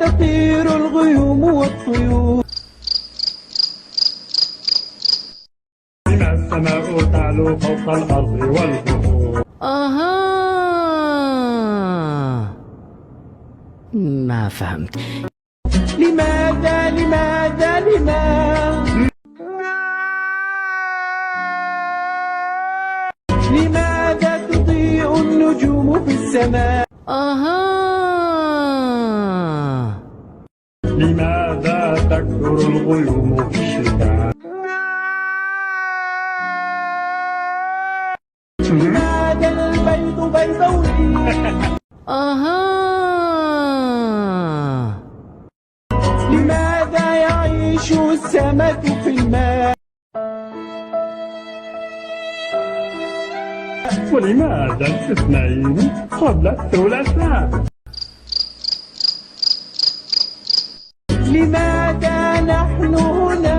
تطير الغيوم والطيور؟ لما السماء تعلو فوق الأرض والبحور؟ ما فهمت. لماذا لماذا لماذا لماذا تضيء النجوم في السماء؟ لماذا تكثر الغيوم في الشتاء؟ لماذا البيض بيضاوي؟ لماذا يعيش السمك في الماء؟ ولماذا الاثنين قبل الثلاثاء؟ لماذا نحن هنا؟